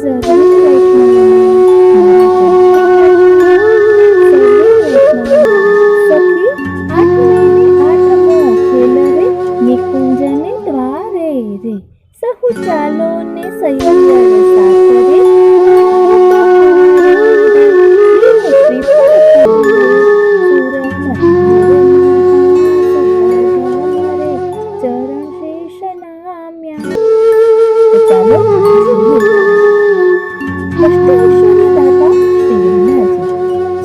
સર્વે વૈષ્ણવોને સખી આઠમે આઠમો ખેલ રે નિકુંજને દ્વારે રે સહુ ચાલો ને સૈયર સાથે રે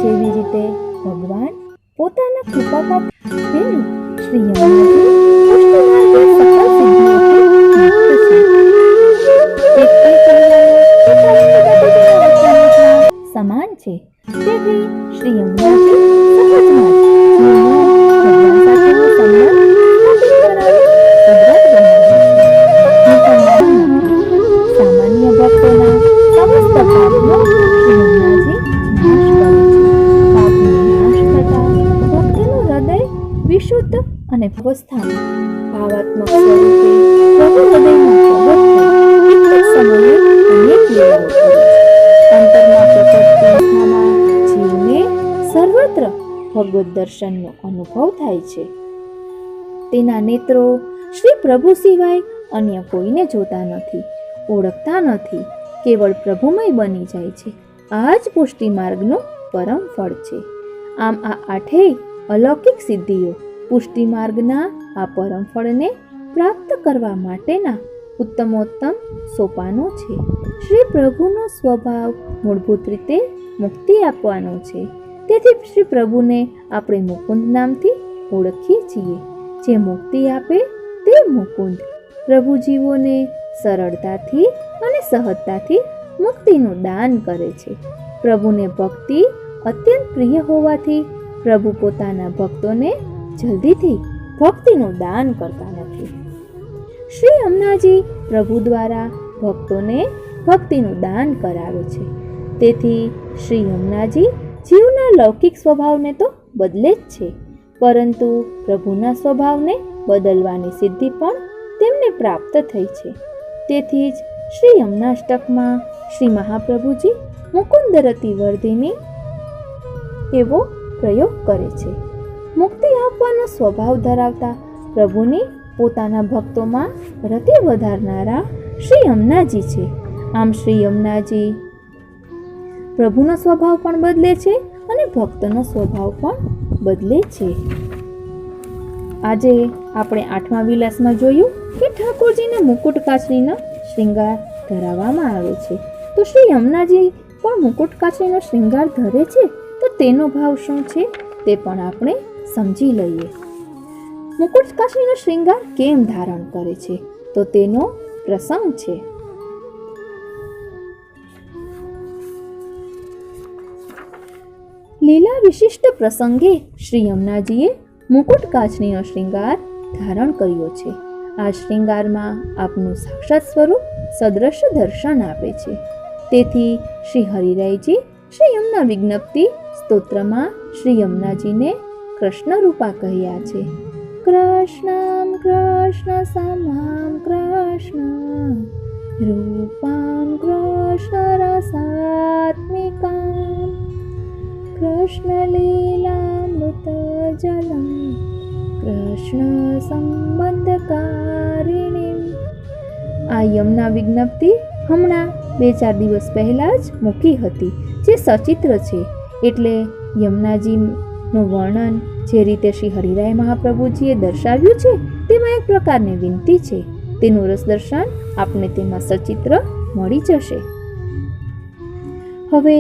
જેવી રીતે ભગવાન પોતાના કૃપાપાત્ર શ્રી યમુનાજી સમાન છે. તેથી શ્રી યમુનાજી સહજમાં ભગવાન સાથેનો સંબંધ સામાન્ય ભક્તોના સમસ્ત પાપનો શ્રી યમુનાજી નાશ કરે છે. પાપનો નાશ થતા ભક્તનું હૃદય વિશુદ્ધ અને અવસ્થામાં ભાવાત્મક સ્વરૂપે પ્રભુ હૃદયમાં પ્રગટ થઈ એક જ સમયે અનેક લીલાઓ કરે છે. અંતરમાં પ્રકટ અવસ્થામાં જીવને સર્વત્ર ભગવદ દર્શનનો અનુભવ થાય છે. તેના નેત્રો શ્રી પ્રભુ સિવાય અન્ય કોઈને જોતા નથી, ઓળખતા નથી, કેવળ પ્રભુમય બની જાય છે. આ જ પુષ્ટિ માર્ગનું પરમ ફળ છે. આમ આ આઠેય અલૌકિક સિદ્ધિઓ પુષ્ટિ માર્ગના આ પરમ ફળને પ્રાપ્ત કરવા માટેના ઉત્તમોત્તમ સોપાનો છે. શ્રી પ્રભુનો સ્વભાવ મૂળભૂત રીતે મુક્તિ આપવાનો છે. તેથી શ્રી પ્રભુને આપણે મુકુંદ નામથી ઓળખીએ છીએ. જે મુક્તિ આપે તે મુકુંદ. પ્રભુ જીવોને સરળતાથી અને સહજતાથી મુક્તિનું દાન કરે છે. પ્રભુને ભક્તિ અત્યંત પ્રિય હોવાથી પ્રભુ પોતાના ભક્તોને જલ્દીથી ભક્તિનું દાન કરતા નથી. શ્રી યમુનાજી પ્રભુ દ્વારા ભક્તોને ભક્તિનું દાન કરાવે છે. તેથી શ્રી યમુનાજી જીવના લૌકિક સ્વભાવને તો બદલે જ છે, પરંતુ પ્રભુના સ્વભાવને બદલવાની સિદ્ધિ પણ તેમને પ્રાપ્ત થઈ છે. તેથી જ શ્રી યમુનાષ્ટકમાં શ્રી મહાપ્રભુજી મુકુંદ રતિ વર્ધિની એવો પ્રયોગ કરે છે. મુક્તિ આપવાનો સ્વભાવ ધરાવતા પ્રભુની પોતાના ભક્તોમાં રતિ વધારનારા શ્રી યમુનાજી છે. આમ શ્રી યમુનાજી પ્રભુનો સ્વભાવ પણ બદલે છે અને ભક્તનો સ્વભાવ પણ બદલે છે. આજે આપણે આઠમા વિલાસમાં જોયું કે ઠાકોરજીને મુકુટ કાચરીનો શ્રૃંગાર ધરાવવામાં આવે છે. તો શ્રી યમુનાજી પણ મુકુટ કાચરીનો શ્રૃંગાર ધરે છે, તો તેનો ભાવ શું છે તે પણ આપણે સમજી લઈએ. મુકુટ કાચરીનો શ્રૃંગાર કેમ ધારણ કરે છે, તો તેનો પ્રસંગ છે. લીલા વિશિષ્ટ પ્રસંગે શ્રી યમુનાજીએ મુકુટ કાચરીનો શ્રૃંગાર ધારણ કર્યો છે. આ શ્રૃંગારમાં આપનું સાક્ષાત સ્વરૂપ સદ્રશ્ય દર્શન આપે છે. તેથી શ્રી હરિરાયજી શ્રી યમુના વિજ્ઞપ્તિ સ્તોત્રમાં શ્રી યમુનાજીને કૃષ્ણ રૂપા કહ્યા છે. કૃષ્ણમ કૃષ્ણ સમામ કૃષ્ણ રૂપામ કૃષ્ણ રસાત્મિકામ કૃષ્ણ લીલામૃત જલમ કૃષ્ણ સંબંધકારિણીમ. આ યમુના વિજ્ઞપ્તિ હમણાં 2-4 દિવસ પહેલા જ મૂકી હતી, જે સચિત્ર છે. એટલે યમુનાજીનું વર્ણન જે રીતે શ્રી હરિરાય મહાપ્રભુજીએ દર્શાવ્યું છે તેમાં એક પ્રકારની વિનંતી છે. તેનું રસ દર્શન આપને તેમાં સચિત્ર મળી જશે. હવે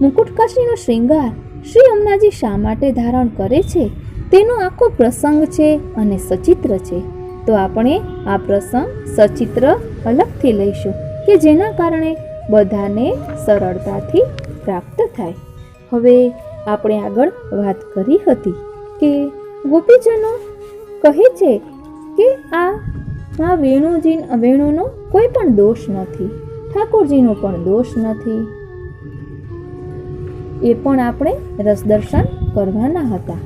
મુકુટ કાચરીનો શ્રૃંગાર શ્રી યમુનાજી શા માટે ધારણ કરે છે તેનો આખો પ્રસંગ છે અને સચિત્ર છે. તો આપણે આ પ્રસંગ સચિત્ર અલગથી લઈશું કે જેના કારણે બધાને સરળતાથી પ્રાપ્ત થાય. હવે આપણે આગળ વાત કરી હતી કે ગોપીજનો કહે છે કે આ વેણુનો કોઈ પણ દોષ નથી, ઠાકોરજીનો પણ દોષ નથી. એ પણ આપણે રસદર્શન કરવાના હતા.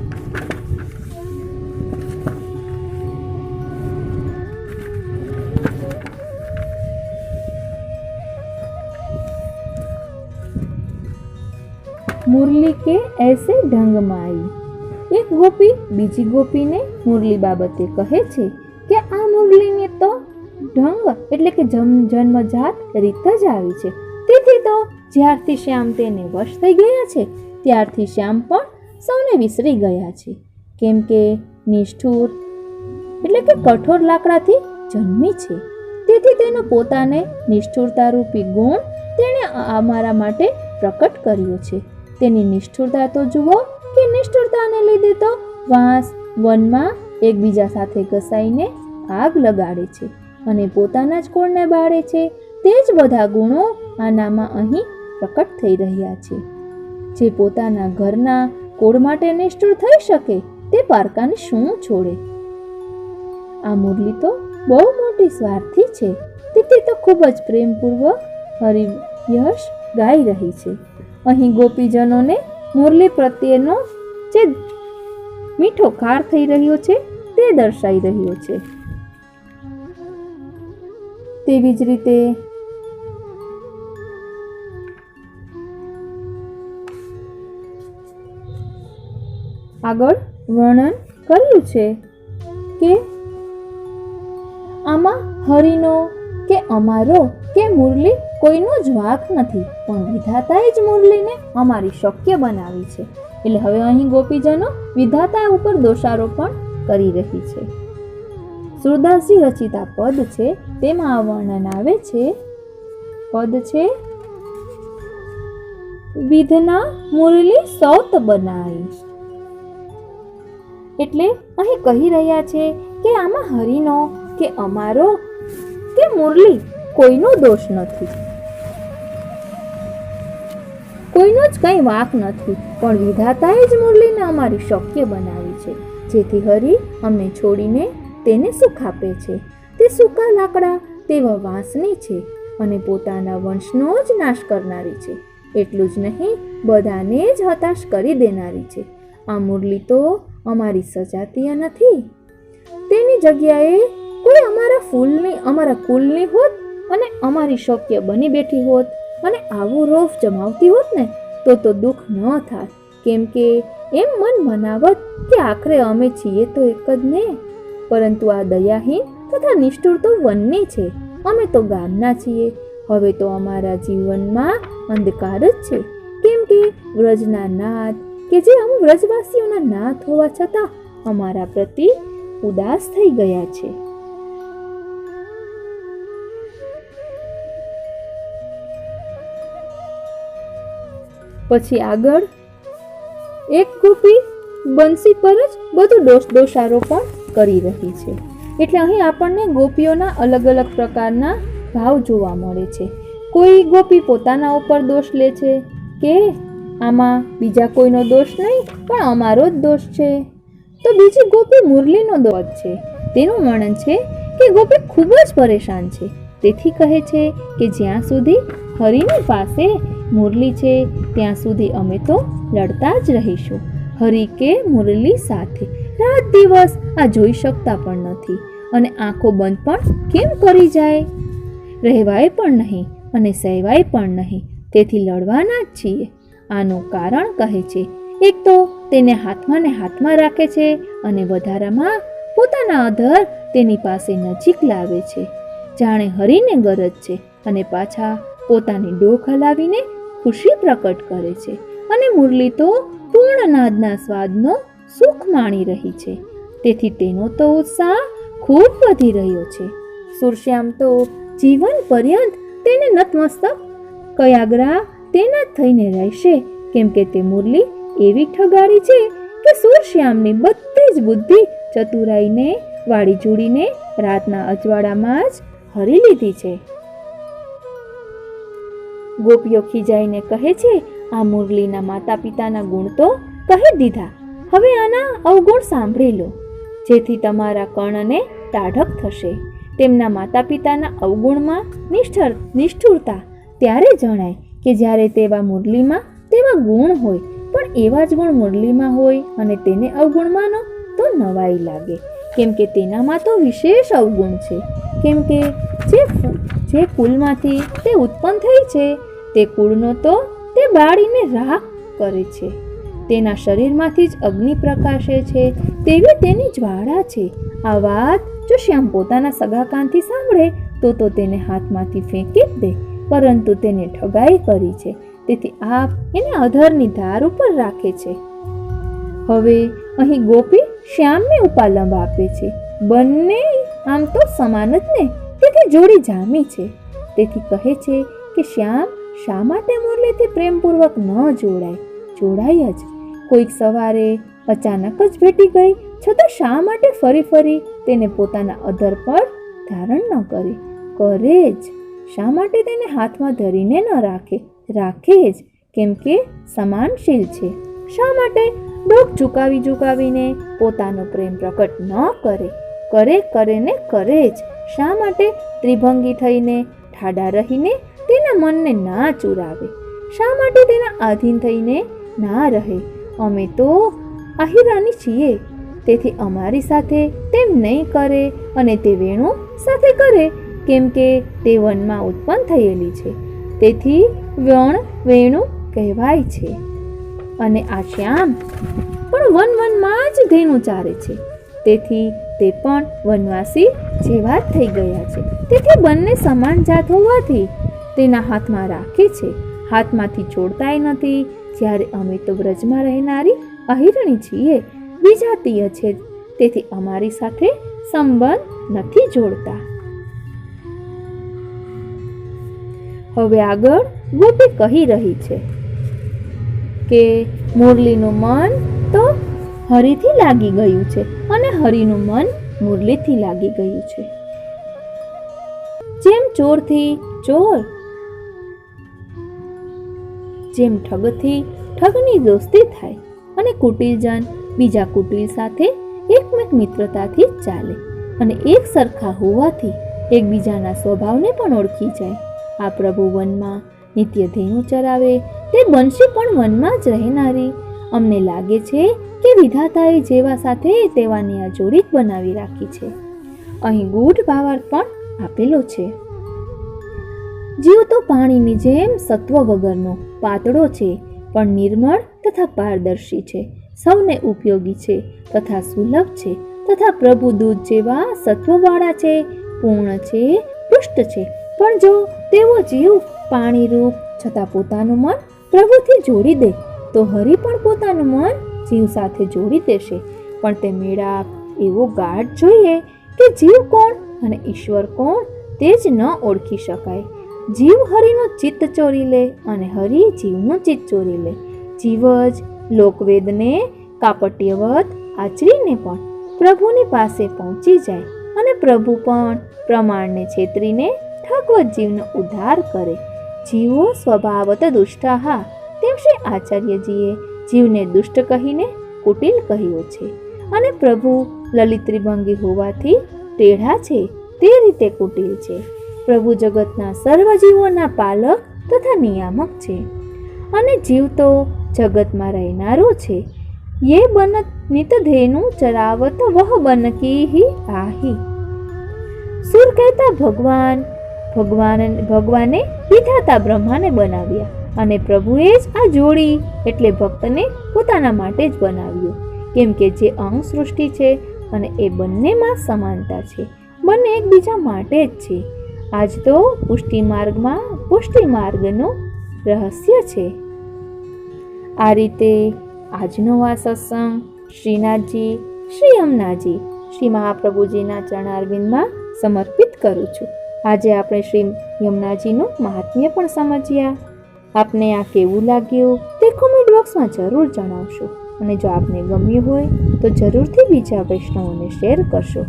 मुरली के ऐसे ढंग में आई। एक गोपी बीजी गोपीने मुरली बाबते कहे छे કે આ મુરલીને તો ઢંગ એટલે કે જન્મજાત રીત જ આવી છે, તેથી તો જ્યારથી શ્યામ તેને વશ થઈ ગયા છે ત્યારથી શ્યામ પણ સૌને વિસરી ગયા છે, કેમ કે નિષ્ઠુર એટલે કે કઠોર લાકડાથી જન્મી છે, તેથી તેનો પોતાને નિષ્ઠુરતા રૂપી ગુણ તેણે અમારા માટે પ્રકટ કર્યો છે। તેની નિષ્ઠુરતા તો જુઓ કે નિષ્ઠુરતાને લીધે તો વાંસ વનમાં એકબીજા સાથે ઘસાઈને આગ લગાડે છે અને પોતાના જ કુળને બાળે છે। તે જ બધા ગુણો આનામાં અહીં પ્રકટ થઈ રહ્યા છે। જે પોતાના ઘરના કુળ માટે નિષ્ઠુર થઈ શકે તે પારકાને શું છોડે। આ મુરલી તો બહુ મોટી સ્વાર્થી છે, તેથી તો ખૂબ જ પ્રેમપૂર્વક હરિયશ ગાઈ રહી છે। અહીં ગોપીજનોને મુરલી પ્રત્યેનો જે મીઠો ખાર થઈ રહ્યો છે તે દર્શાઈ રહ્યો છે। તેવી જ રીતે આગળ વર્ણન કર્યું છે કે આમાં હરિનો કે અમારો કે મુરલી કોઈનો જ વાંક નથી, પણ વિધાતાએ જ મુરલીને અમારી શક્ય બનાવી છે। એટલે હવે અહીં ગોપીજનો વિધાતા ઉપર દોષારોપણ કરી રહી છે। સુરદાસજી રચિતા પદ છે તેમાં આ વર્ણન આવે છે। પદ છે વિધના મુરલી સૌત બનાઈ, એટલે અહીં કહી રહ્યા છે કે આમાં હરિનો કે અમારો કે મુરલી કોઈનો દોષ નથી, કોઈનો જ કંઈ વાંક નથી, પણ વિધાતાએ જ મુરલીને અમારી શક્ય બનાવી છે, જેથી હરિ અમને છોડીને તેને સુખ આપે છે। તે સૂકા લાકડા તેવા વાંસની છે અને પોતાના વંશનો જ નાશ કરનારી છે। એટલું જ નહીં, બધાને જ હતાશ કરી દેનારી છે। આ મુરલી તો અમારી સજાતીય નથી, તેની જગ્યાએ કોઈ અમારા કુલની હોત અને અમારી શક્ય બની બેઠી હોત અને આવું રોફ જમાવતી હોત ને તો દુઃખ ન થાત, કેમ કે એમ મન મનાવત કે આખરે અમે છીએ તો એક જ ને, પરંતુ આ દયાહીન તથા નિષ્ઠુર તો વનની છે, અમે તો ગામના છીએ। હવે તો અમારા જીવનમાં અંધકાર જ છે, કેમ કે વ્રજના નાથ કે જે અમે વ્રજવાસીઓના નાથ હોવા છતાં અમારા પ્રતિ ઉદાસ થઈ ગયા છે। પછી આગળ એક ગોપી બંસી પર જ બધું દોષારોપણ કરી રહી છે। એટલે અહીં આપણને ગોપીઓના અલગ અલગ પ્રકારના ભાવ જોવા મળે છે। કોઈ ગોપી પોતાના ઉપર દોષ લે છે કે આમાં બીજા કોઈનો દોષ નહીં પણ અમારો જ દોષ છે, તો બીજી ગોપી મુરલીનો દોષ છે। તેનું વર્ણન છે કે ગોપી ખૂબ જ પરેશાન છે, તેથી કહે છે કે જ્યાં સુધી હરિની પાસે મુરલી છે ત્યાં સુધી અમે તો લડતા જ રહીશું। હરિ કે મુરલી સાથે રાત દિવસ આ જોઈ શકતા પણ નથી અને આંખો બંધ પણ કેમ કરી જાય, રહેવાય પણ નહીં અને સહેવાય પણ નહીં, તેથી લડવાના જ છીએ। આનું કારણ કહે છે, એક તો તેને હાથમાં ને હાથમાં રાખે છે અને વધારામાં પોતાના અધર તેની પાસે નજીક લાવે છે, જાણે હરિને ગરજ છે, અને પાછા પોતાની ડોક હલાવીને ખુશી પ્રકટ કરે છે। અને મુરલી તો પૂર્ણ નાદના સ્વાદનો સુખ માણી રહી છે, તેથી તેનો તો ઉત્સાહ ખૂબ વધી રહ્યો છે। સુરશ્યામ તો જીવન પર્યંત તેને નતમસ્તક કયાગ્રા તેના થઈને રહેશે, કેમ કે તે મુરલી એવી ઠગાડી છે કે સુરશ્યામની બધી જ બુદ્ધિ ચતુરાઈને વાળી જોડીને રાતના અજવાળામાં જ હરી લીધી છે। ગોપીઓ ખીજાઈને કહે છે, આ મુરલીના માતા પિતાના ગુણ તો કહી દીધા, હવે આના અવગુણ સાંભળી લો, જેથી તમારા કર્ણને ટાઢક થશે। તેમના માતા પિતાના અવગુણમાં નિષ્ઠુરતા ત્યારે જણાય કે જ્યારે તેવા મુરલીમાં તેવા ગુણ હોય, પણ એવા જ ગુણ મુરલીમાં હોય અને તેને અવગુણ માનો તો નવાઈ લાગે, કેમ કે તેનામાં તો વિશેષ અવગુણ છે, કેમ કે જે કુલમાંથી તે ઉત્પન્ન થઈ છે તે કુળનો તો તે બાળીને રાખ કરે છે. તેના શરીરમાંથી જ અગ્નિ પ્રકાશે છે તેવી તેની જ્વાળા છે. આ વાત જો શ્યામ પોતાના સગા કાનથી સાંભળે તો તેને હાથમાંથી ફેંકી જ દે, પરંતુ તેને ઠગાઈ કરી છે, તેથી આપ એને અધરની ધાર ઉપર રાખે છે. હવે અહીં ગોપી શ્યામને ઉપાલંબ આપે છે. બંને આમ તો સમાન જ ને, તેથી જોડી જામી છે. તેથી કહે છે કે શ્યામ શા માટે મુરલીથી પ્રેમપૂર્વક ન જોડાય? જોડાય જ. કોઈક સવારે અચાનક જ ભેટી ગઈ, છતાં શા માટે ફરી ફરી તેને પોતાના અધર પર ધારણ ન કરે? કરે જ. શા માટે તેને હાથમાં ધરીને ન રાખે? રાખે જ, કેમ કે સમાનશીલ છે. શા માટે ડોક ઝુકાવીને પોતાનો પ્રેમ પ્રકટ ન કરે? કરે ને કરે જ. શા માટે ત્રિભંગી થઈને ઠાડા રહીને તેના મનને ના ચુરાવે? શા માટે તેના આધીન થઈને ના રહે? અમે તો આહિરાની છીએ, તેથી અમારી સાથે તેમ નહીં કરે, અને તે વેણુ સાથે કરે, કેમ કે તે વનમાં ઉત્પન્ન થયેલી છે, તેથી વેણુ કહેવાય છે. અને આ શ્યામ પણ વનમાં જ ધેનું ચારે છે, તેથી તે પણ વનવાસી જેવા જ થઈ ગયા છે. તેથી બંને સમાન જાત હોવાથી તેના હાથમાં રાખે છે, હાથમાંથી છોડતાય નથી. જ્યારે અમે તો વ્રજમાં રહેનારી અહિરણી છીએ, વિજાતીય છે, તેથી અમારી સાથે સંબંધ નથી જોડતા. હવે આગળ ગોપી કહી રહી છે કે મુરલીનું મન તો હરિથી લાગી ગયું છે, અને હરિનું મન મુરલીથી લાગી ગયું છે. જેમ ચોરથી ચોર, જેમ ઠગથી ઠગની દોસ્તી થાય, અને કુટિલજન બીજા કુટિલ સાથે એકમેક મિત્રતાથી જ ચાલે, અને એક સરખા હોવાથી એકબીજાના સ્વભાવને પણ ઓળખી જાય. આ પ્રભુ વનમાં નિત્ય ધેનું ચરાવે, તે બંશી પણ વનમાં જ રહેનારી. અમને લાગે છે કે વિધાતાએ જેવા સાથે તેવાની આ જોડી બનાવી રાખી છે. અહીં ગૂઢ ભાવાર્થ પણ આપેલો છે. જીવ તો પાણીની જેમ સત્વ વગરનો પાતળો છે, પણ નિર્મળ તથા પારદર્શી છે, સૌને ઉપયોગી છે તથા સુલભ છે, તથા પ્રભુ દૂધ જેવા સત્વવાળા છે, પૂર્ણ છે, પુષ્ટ છે. પણ જો તેવો જીવ પાણીરૂપ છતાં પોતાનું મન પ્રભુથી જોડી દે, તો હરિ પણ પોતાનું મન જીવ સાથે જોડી દેશે. પણ તે મેળાપ એવો ગાઢ જોઈએ કે જીવ કોણ અને ઈશ્વર કોણ તે જ ન ઓળખી શકાય. જીવ હરિનું ચિત્ત ચોરી લે, અને હરિ જીવનું ચિત્ત ચોરી લે. જીવ જ લોકવેદને કાપટ્યવત આચરીને પણ પ્રભુની પાસે પહોંચી જાય, અને પ્રભુ પણ પ્રમાણને છેતરીને ઠગવત જીવનો ઉદ્ધાર કરે. જીવો સ્વભાવત દુષ્ટાહા, તેમ શ્રી આચાર્યજીએ જીવને દુષ્ટ કહીને કુટિલ કહ્યો છે. અને પ્રભુ લલિત ત્રિભંગી હોવાથી ટેઢા છે, તે રીતે કુટિલ છે. પ્રભુ જગતના સર્વ જીવોના પાલક તથા નિયામક છે, અને જીવ તો જગતમાં રહેનારો છે. યે બનત નિત ધેનું ચરાવત વહ બનકી આહી. સુર કહેતા ભગવાને વિધાતા બ્રહ્માને બનાવ્યા, અને પ્રભુએ જ આ જોડી એટલે ભક્તને પોતાના માટે જ બનાવ્યો, કેમ કે જે અંગ સૃષ્ટિ છે, અને એ બંનેમાં સમાનતા છે, બંને એકબીજા માટે જ છે. આજ તો પુષ્ટિ માર્ગનું રહસ્ય છે. આ રીતે આજનો આ સત્સંગ શ્રીનાથજી, શ્રી યમુનાજી, શ્રી મહાપ્રભુજીના ચરણારવિંદમાં સમર્પિત કરું છું. આજે આપણે શ્રી યમુનાજીનું મહાત્મ્ય પણ સમજ્યા. આપને આ કેવું લાગ્યું તે કોમેન્ટ બોક્સમાં જરૂર જણાવશો, અને જો આપને ગમ્યું હોય તો જરૂરથી બીજા વૈષ્ણવોને શેર કરશો,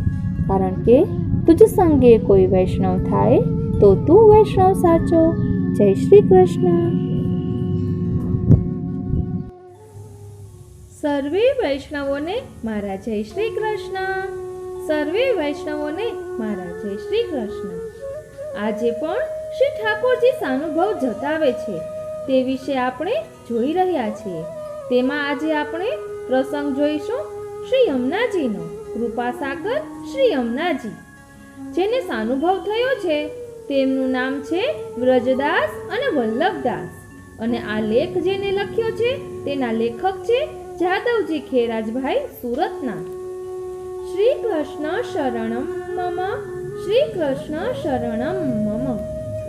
કારણ કે તુજ સંગે કોઈ વૈષ્ણવ થાય તો તું વૈષ્ણવ સાચો. જય શ્રી કૃષ્ણ. સર્વે વૈષ્ણવોને મારા જય શ્રી કૃષ્ણ. સર્વે વૈષ્ણવોને મારા જય શ્રી કૃષ્ણ. આજે પણ શ્રી ઠાકોરજી સાનુભવ જતાવે છે તે વિશે આપણે જોઈ રહ્યા છીએ. તેમાં આજે આપણે પ્રસંગ જોઈશું શ્રી યમુનાજીનો. કૃપાસાગર શ્રી યમુનાજી, જેને સાનુભવ થયો છે તેમનું નામ છે વ્રજદાસ અને વલ્લભદાસ. અને આ લેખ જેને લખ્યો છે તેના લેખક છે જાદવજી ખેરાજભાઈ સુરતના. શ્રી કૃષ્ણ શરણમ મમ, શ્રી કૃષ્ણ શરણમ મમ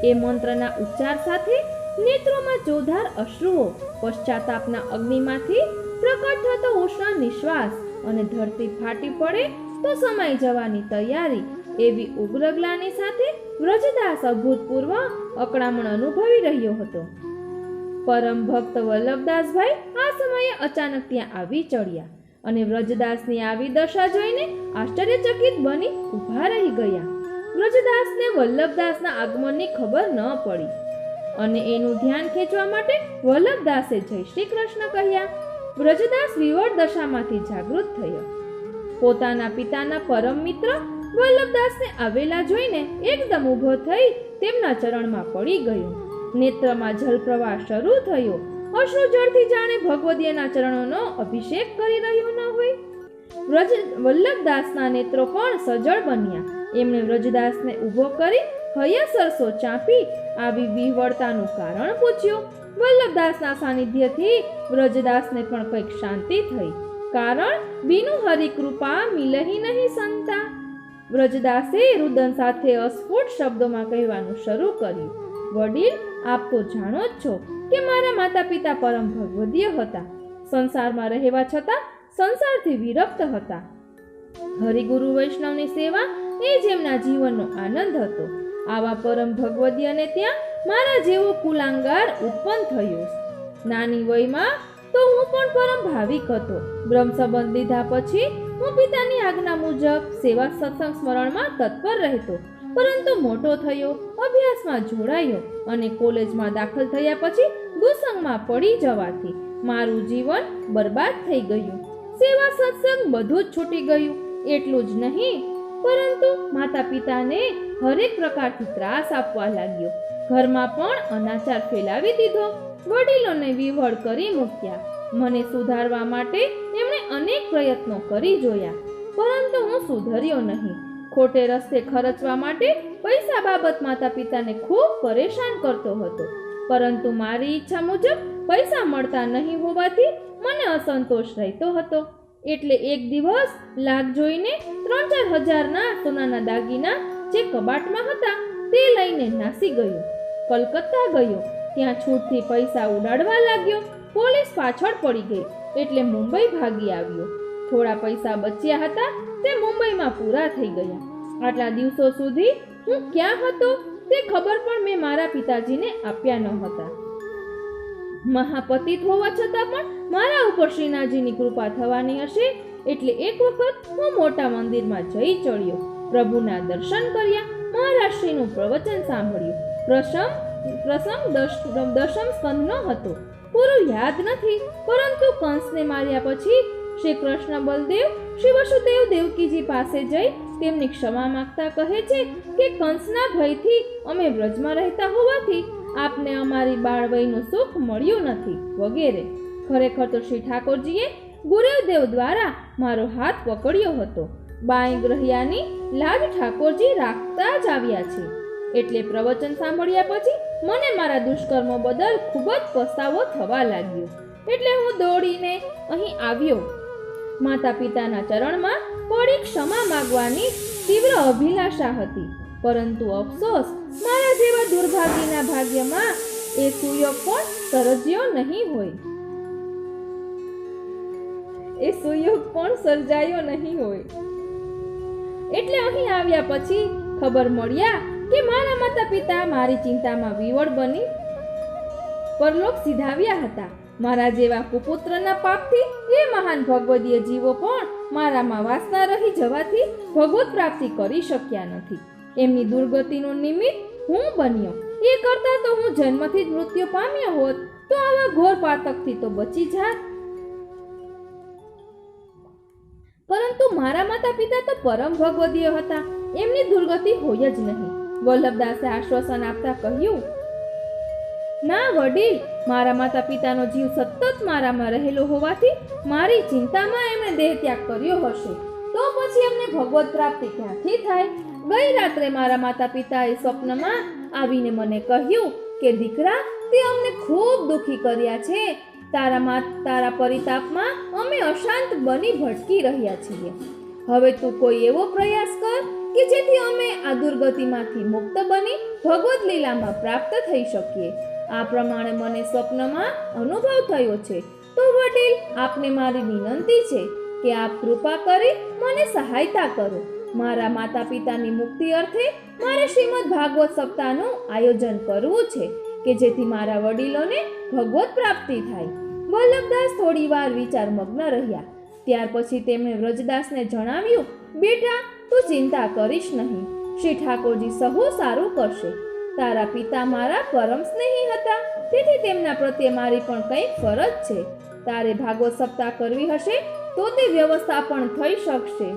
એ મંત્રના ઉચ્ચાર સાથે નેત્રોમાં જોરદાર અશ્રુઓ, પશ્ચાતાપના અગ્નિમાંથી પ્રકટ થતો ઉષ્ણ નિશ્વાસ અને ધરતી ફાટી પડે તો સમાઈ જવાની તૈયારી એવી ઉગ્ર ગ્લાનિ સાથે વ્રજદાસ અભૂતપૂર્વ અકળામણ અનુભવી રહ્યો હતો. પરમ ભક્ત વલ્લભદાસભાઈ આ સમયે અચાનક ત્યાં આવી ચડ્યા અને વ્રજદાસની આવી દશા જોઈને આશ્ચર્યચકિત બની ઊભા રહી ગયા. વ્રજદાસને વલ્લભદાસના આગમનની ખબર ન પડી અને એનું ધ્યાન ખેંચવા માટે વલ્લભદાસે જય શ્રી કૃષ્ણ કહ્યા. વ્રજદાસ વિવળ દશામાંથી જાગૃત થયો. પોતાના પિતાના પરમ મિત્ર વલ્લભદાસને આવેલા જોઈને એકદમ ઊભો થઈ તેમના ચરણમાં પડી ગયો. નેત્રમાં જલપ્રવાહ શરૂ થયો. અશ્રુ જળથી જાણે ભગવદીના ચરણોનો અભિષેક કરી રહ્યો ન હોય. વલ્લભદાસના નેત્રો પણ સજળ બન્યા. એમણે વ્રજદાસને ઊભો કરી હૈયા સરસો ચાંપી આવી વિહવળતાનું કારણ પૂછ્યું. વલ્લભદાસના સાનિધ્યથી વ્રજદાસને પણ કંઈક શાંતિ થઈ. કારણ બીનું હરિકૃપા મિલહી નહીં સંતા. વ્રજદાસે રુદન સાથે અસ્ફુટ શબ્દોમાં કહેવાનું શરૂ કર્યું. વડીલ, આપ તો જાણો જ છો કે મારા માતા પિતા પરમ ભગવદીય હતા. સંસારમાં રહેવા છતાં સંસારથી વિરક્ત હતા. હરિગુરુ વૈષ્ણવની સેવા એ જ એમના જીવનનો આનંદ હતો. આવા પરમ ભગવદીયને ત્યાં મારા જેવો કુલાંગાર ઉત્પન્ન થયો. નાની વયમાં તો હું પણ પરમ ભાવિક હતો. બ્રહ્મ સંબંધ લીધા પછી હું પિતાની આજ્ઞા મુજબ સેવા સત્સંગ સ્મરણમાં તત્પર રહેતો. પરંતુ મોટો થયો, અભ્યાસમાં જોડાયો અને કોલેજમાં દાખલ થયા પછી દુસંગમાં પડી જવાથી મારું જીવન બરબાદ થઈ ગયું. સેવા સત્સંગ બધું જ છૂટી ગયું. એટલું જ નહીં, પરંતુ માતા પિતાને હરેક પ્રકારથી ત્રાસ આપવા લાગ્યો. ઘરમાં પણ અનાચાર ફેલાવી દીધો. વડીલોને વિવળ કરી મૂક્યા. મને સુધારવા માટે એમણે અનેક પ્રયત્નો કરી જોયા, પરંતુ હું સુધર્યો નહીં. ખોટે રસ્તે ખર્ચવા માટે પૈસા બાબત માતા પિતાને ખૂબ પરેશાન કરતો હતો. પરંતુ મારી ઈચ્છા મુજબ પૈસા મળતા નહીં હોવાથી મને અસંતોષ રહેતો હતો. એટલે એક દિવસ લાગ જોઈને 3-4 હજારના સોનાના દાગીના જે કબાટમાં હતા તે લઈને નાસી ગયો. કલકત્તા ગયો. ત્યાં છૂટથી પૈસા ઉડાડવા લાગ્યો. પોલીસ પાછળ પડી ગઈ એટલે મુંબઈ ભાગી આવ્યો. થોડા પૈસા બચ્યા હતા તે મુંબઈમાં પૂરા થઈ ગયા. આટલા દિવસો સુધી હું ક્યાં હતો તે ખબર પણ મેં મારા પિતાજીને આપ્યા ન હતા. મહાપતિત હોવા છતાં પણ મારા ઉપર શ્રીનાથજીની કૃપા થવાની હશે એટલે એક વખત હું મોટા મંદિરમાં જઈ ચડ્યો. પ્રભુના દર્શન કર્યા. મહારાજશ્રીનું પ્રવચન સાંભળ્યું. પ્રસંગ દશમ સ્કંદનો હતો. પૂરું યાદ નથી, પરંતુ કંસને માર્યા પછી શ્રી કૃષ્ણ બલદેવ શ્રી વસુદેવ દેવકીજી પાસે જઈ તેમની ક્ષમા માંગતા કહે છે કે કંસના ભયથી અમે વ્રજમાં રહેતા હોવાથી આપને અમારી બાળવયનું સુખ મળ્યું નથી વગેરે. ખરેખર તો શ્રી ઠાકોરજીએ ગુરુદેવ દ્વારા મારો હાથ પકડ્યો હતો. બાઈ ગ્રહ્યાની લાજ ઠાકોરજી રાખતા જ આવ્યા છે. એટલે પ્રવચન સાંભળ્યા પછી મને મારા દુષ્કર્મો બદલ ખૂબ જ પસ્તાવો થવા લાગ્યો. એટલે હું દોડીને અહીં આવ્યો. માતા પિતાના ચરણમાં પડી ક્ષમા માંગવાની તીવ્ર અભિલાષા હતી, પરંતુ અફસોસ મારા જેવા દુર્ભાગ્યના ભાગ્યમાં એ સુયોગ પણ સર્જ્યો નહીં હોય. એટલે અહીં આવ્યા પછી ખબર મળ્યા કે મારા માતા પિતા મારી ચિંતામાં વિવળ બની પરલોક સિધાવ્યા હતા. મારા જેવા કુપુત્રના પાપથી એ મહાન ભગવદીય જીવો પણ મારામાં વાસના રહી જવાથી ભગવત પ્રાપ્તિ કરી શક્યા નથી. એમની દુર્ગતિનું નિમિત્ત હું બન્યો. એ કરતા તો હું જન્મથી જ મૃત્યુ પામ્યો હોત તો આવા ઘોર પાતકથી તો બચી જાત. પરંતુ મારા માતા પિતા તો પરમ ભગવદીય હતા. એમની દુર્ગતિ હોય જ નહીં. વલ્લભદાસે આશ્વાસન આપતા કહ્યું, ના વડીલ, મારા માતા પિતાનો જીવ સતત મારામાં રહેલો હોવાથી મારી ચિંતામાં એમણે દેહ ત્યાગ કર્યો હશે. તો પછી એમને ભગવત પ્રાપ્તિ ક્યાંથી થાય? ગઈ રાત્રે મારા માતા પિતાએ સ્વપ્નમાં આવીને મને કહ્યું કે દીકરા, તે અમને ખૂબ દુઃખી કર્યા છે. તારા પરિતાપમાં અમે અશાંત બની ભટકી રહ્યા છીએ. હવે તું કોઈ એવો પ્રયાસ કર કે જેથી અમે આ દુર્ગતિમાંથી મુક્ત બની ભગવદ લીલામાં પ્રાપ્ત થઈ શકીએ. આ પ્રમાણે મને સ્વપ્નમાં અનુભવ થયો છે. તો વડીલ, આપને મારી વિનંતી છે કે આપ કૃપા કરી મને સહાયતા કરો. મારા માતા પિતાની મુક્તિ અર્થે મારે શ્રીમદ ભાગવત સપ્તાહનું આયોજન કરવું છે કે જેથી મારા વડીલોને ભગવત પ્રાપ્તિ થાય. વલ્લભદાસ થોડી વાર વિચારમગ્ન રહ્યા. ત્યાર પછી તેમણે વ્રજદાસને જણાવ્યું, બેટા, તું ચિંતા કરીશ નહીં. શ્રી ઠાકોરજી સહુ સારું કરશે. તારા પિતા મારા પરમ સ્નેહી હતા, તેથી તેમના પ્રત્યે મારી પણ કંઈક ફરજ છે. તારે ભાગવત સપ્તાહ કરવી હશે તો તે વ્યવસ્થા પણ થઈ શકશે.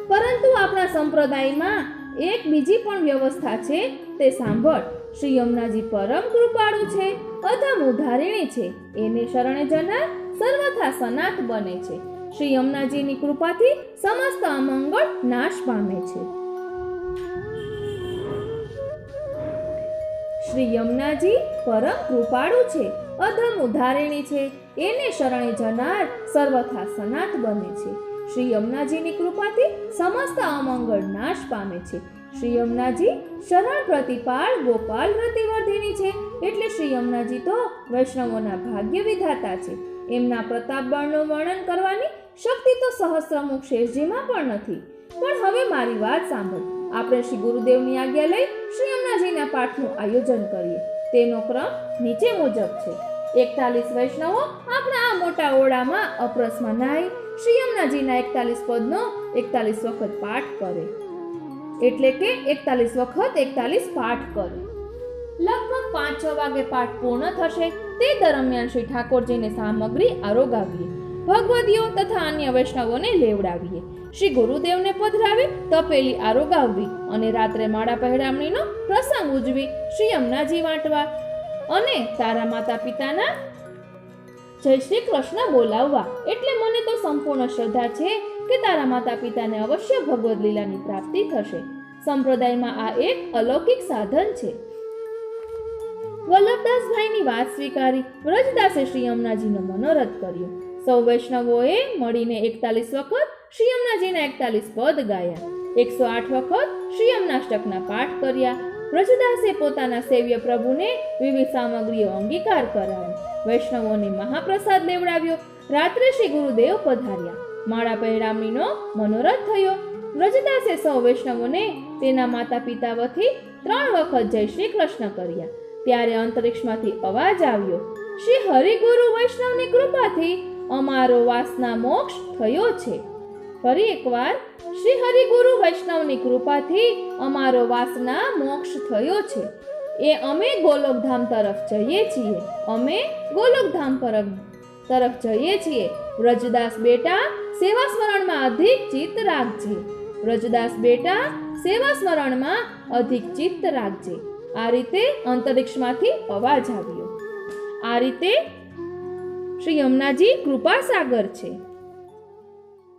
પરંતુ આપણા સંપ્રદાયમાં એક બીજી પણ વ્યવસ્થા છે, તે સાંભળ. શ્રી યમુનાજી પરમ કૃપાળુ છે, અધમ ઉદ્ધારિણી છે. એને શરણે જનાર સર્વથા સનાથ બને છે. શ્રી યમુનાજીની કૃપાથી સમસ્ત અમંગળ નાશ પામે છે. શ્રી યમુનાજી પરમ કૃપાળુ છે, અધમ ઉદ્ધારિણી છે. એને શરણે જનાર સર્વથા સનાથ બને છે. શ્રી યમુનાજીની કૃપાથી સમસ્ત અમંગળ નાશ પામે છે. શ્રી યમુનાજી શરણ પ્રતિપાળ ગોપાલ રતિવર્ધિની છે. એટલે શ્રી યમુનાજી તો વૈષ્ણવોના ભાગ્ય વિધાતા છે. એમના પ્રતાપ બળનું વર્ણન કરવાની શક્તિ તો સહસ્રમુખ શેષજીમાં પણ નથી. પણ હવે મારી વાત સાંભળ. આપણે શ્રી ગુરુદેવની આજ્ઞા લઈ શ્રી યમુનાજીના પાઠનું આયોજન કરીએ. તેનો ક્રમ નીચે મુજબ છે. 41 વૈષ્ણવો આપણા આ મોટા ઓરડામાં અપરસમાં નાહી શ્રી યમુનાજીના 41 પદનો 41 વખત પાઠ કરે. એટલે કે 41 વખત 41 પાઠ કરે. લગભગ 5-6 વાગે પાઠ પૂર્ણ થશે. તે દરમિયાન શ્રી ઠાકોરજીને સામગ્રી આરોગાવીએ. ભગવદીઓ તથા અન્ય વૈષ્ણવોને લેવડાવીએ. શ્રી ગુરુદેવને પધરાવી તપેલી આરોગાવવી અને રાત્રે માળા પહેરામણીનો પ્રસંગ ઉજવી શ્રી યમુનાજી વાંટવા અને તારા માતા પિતાના જય શ્રી કૃષ્ણ બોલાવવા. એટલે મને તો સંપૂર્ણ શ્રદ્ધા છે કે તારા માતા પિતાને અવશ્ય ભગવદ લીલાની પ્રાપ્તિ થશે. સંપ્રદાયમાં આ એક અલૌકિક સાધન છે. વલ્લભદાસભાઈની વાત સ્વીકારી વ્રજદાસે શ્રી યમુનાજીનો મનોરથ કર્યો. સૌ વૈષ્ણવોએ મળીને 41 વખત શ્રી યમુનાજીના 41 પદ ગાયા. 108 વખત શ્રી યમુનાષ્ટકના પાઠ કર્યા. વ્રજદાસે પોતાના સેવ્ય પ્રભુને વિવિધ સામગ્રીઓ અંગીકાર કરાવી. વૈષ્ણવોને મહાપ્રસાદ લેવડાવ્યો. રાત્રે શ્રી ગુરુદેવ પધાર્યા. માળા પહેરામણીનો મનોરથ થયો. વ્રજદાસે સૌ વૈષ્ણવોને તેના માતા પિતા વતી 3 વખત જય શ્રી કૃષ્ણ કર્યા. ત્યારે અંતરિક્ષમાંથી અવાજ આવ્યો, શ્રી હરિગુરુ વૈષ્ણવની કૃપાથી અમારો વાસના મોક્ષ થયો છે. ફરી એકવાર, શ્રી હરિગુરુ વૈષ્ણવની કૃપાથી અમારો વાસના મોક્ષ થયો છે. એ અમે ગોલોકધામ તરફ જઈએ છીએ. અમે ગોલોકધામ તરફ જઈએ છીએ. વ્રજદાસ બેટા, સેવા સ્મરણમાં અધિક ચિત્ત રાખજે. વ્રજદાસ બેટા, સેવા સ્મરણમાં અધિક ચિત્ત રાખજે. આ રીતે અંતરિક્ષમાંથી અવાજ આવ્યો. આ રીતે શ્રી યમુનાજી કૃપા સાગર છે.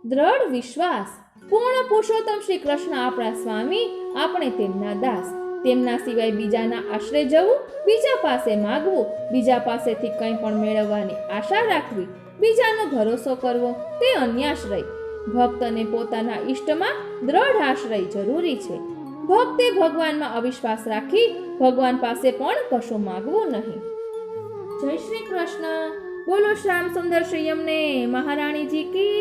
દ્રઢ વિશ્વાસ. પૂર્ણ પુરુષોત્તમ શ્રી કૃષ્ણ આપણા સ્વામી, આપણે તેમના દાસ. તેમના સિવાય બીજાના આશ્રય જવું, બીજા પાસે માગવું, બીજા પાસેથી કંઈ પણ મેળવવાની આશા રાખવી, બીજાનો ભરોસો કરવો, તે અન્યાશ્રય. ભક્તને પોતાના ઈષ્ટમાં દ્રઢ આશ્રય જરૂરી છે. ભક્તે ભગવાનમાં અવિશ્વાસ રાખી ભગવાન પાસે પણ કશું માગવું નહીં. જય શ્રી કૃષ્ણ. બોલો શ્યામ સુંદર શ્રી યમને મહારાણીજી કી